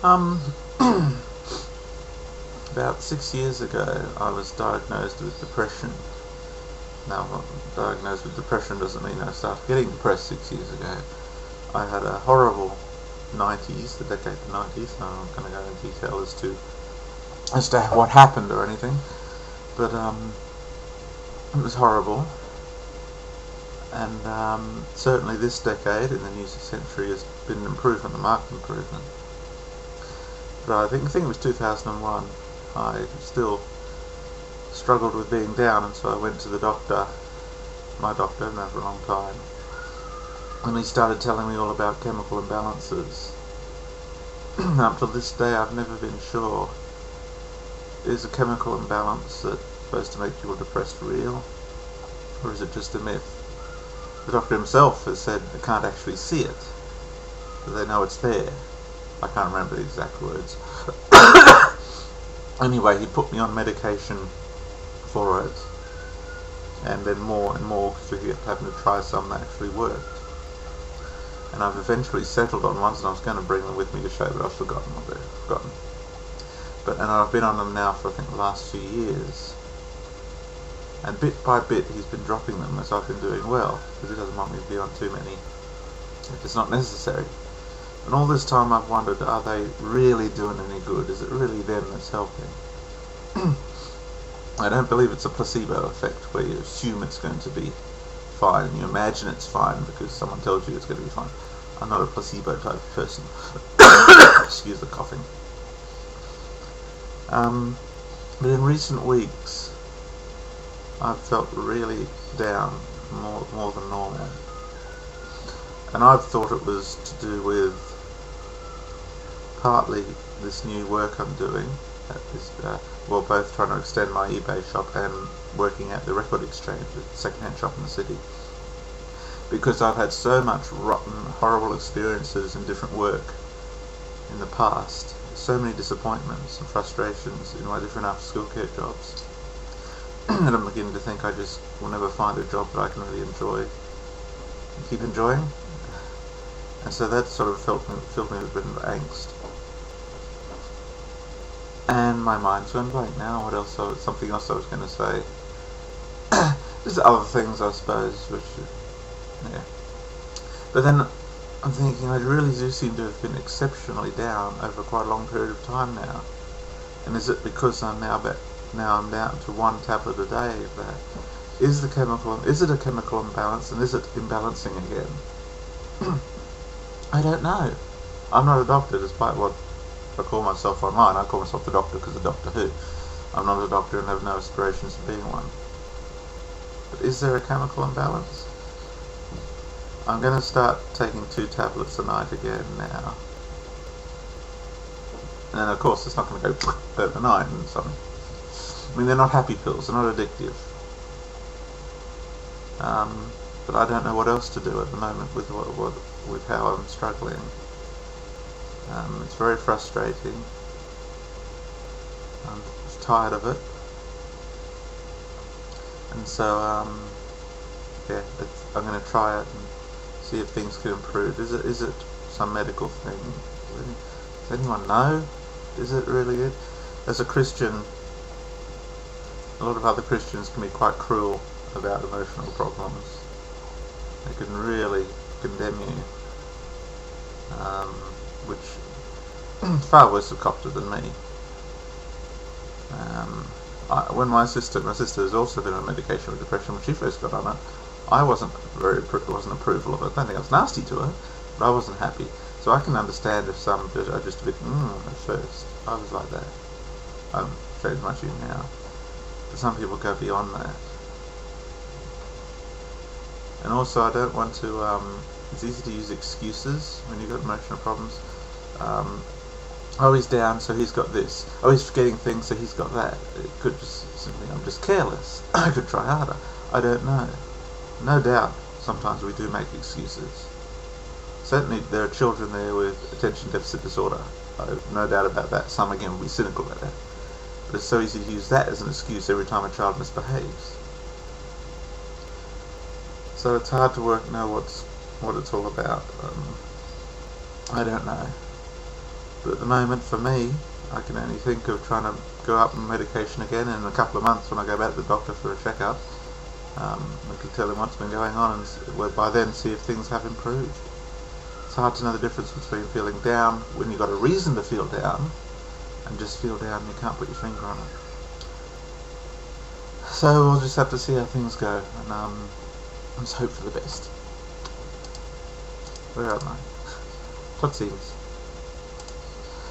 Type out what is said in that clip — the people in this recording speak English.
Um, about 6 years ago, I was diagnosed with depression. Now, diagnosed with depression doesn't mean I started getting depressed 6 years ago. I had a horrible 90s, the decade of the 90s. No, I'm not going to go into detail as to what happened or anything, but it was horrible. And certainly this decade in the new century has been an improvement, a marked improvement. But I think it was 2001. I still struggled with being down, and so I went to the doctor, my doctor, I've known for a long time, and he started telling me all about chemical imbalances. Up to this day, I've never been sure, is a chemical imbalance that's supposed to make people depressed real, or is it just a myth? The doctor himself has said they can't actually see it, but they know it's there. I can't remember the exact words. Anyway, he put me on medication for it, and then more and more, because we kept having to try some that actually worked. And I've eventually settled on ones, and I was going to bring them with me to show, but I've forgotten what they've forgotten. And I've been on them now for I think the last few years. And bit by bit he's been dropping them as I've been doing well, because he doesn't want me to be on too many if it's not necessary. And all this time I've wondered, are they really doing any good? Is it really them that's helping? I don't believe it's a placebo effect where you assume it's going to be fine and you imagine it's fine because someone tells you it's going to be fine. I'm not a placebo type of person. Excuse the coughing. But in recent weeks I've felt really down, more than normal, and I've thought it was to do with partly this new work I'm doing at this, both trying to extend my eBay shop and working at the record exchange, a second-hand shop in the city, because I've had so much rotten, horrible experiences in different work in the past, so many disappointments and frustrations in my different after-school care jobs. And I'm beginning to think I just will never find a job that I can really enjoy and keep enjoying. And so that sort of filled me with a bit of angst. And my mind's gone blank now. What else? Something else I was going to say. There's other things, I suppose, which, yeah. But then I'm thinking I really do seem to have been exceptionally down over quite a long period of time now. And is it because I'm now down to one tablet a day of that? Is it a chemical imbalance, and is it imbalancing again? I don't know. I'm not a doctor, despite what I call myself online. I call myself the Doctor because of Doctor Who. I'm not a doctor and have no aspirations of being one. But is there a chemical imbalance? I'm going to start taking 2 tablets a night again now. And then of course it's not going to go overnight and something. I mean, they're not happy pills, they're not addictive. But I don't know what else to do at the moment with how I'm struggling. It's very frustrating. I'm tired of it. And so, yeah, I'm going to try it and see if things can improve. Is it some medical thing? Does anyone know? Is it really it? As a Christian, a lot of other Christians can be quite cruel about emotional problems. They can really condemn you, which far worse have copped it than me. When my sister has also been on medication with depression. When she first got on it, I wasn't approval of it. I don't think I was nasty to her, but I wasn't happy. So I can understand if some are just a bit at first. I was like that. I haven't changed much in now. But some people go beyond that. And also, I don't want to. It's easy to use excuses when you've got emotional problems. Oh, he's down, so he's got this. Oh, he's forgetting things, so he's got that. It could just simply, I'm just careless. I could try harder. I don't know. No doubt, sometimes we do make excuses. Certainly, there are children there with attention deficit disorder. I have no doubt about that. Some, again, will be cynical about that. But it's so easy to use that as an excuse every time a child misbehaves. So it's hard to know what it's all about. I don't know. But at the moment, for me, I can only think of trying to go up on medication again in a couple of months when I go back to the doctor for a checkup. I can tell him what's been going on, and by then see if things have improved. It's hard to know the difference between feeling down when you've got a reason to feel down and just feel down and you can't put your finger on it. So we'll just have to see how things go, and let's hope for the best. Where am I? What seems?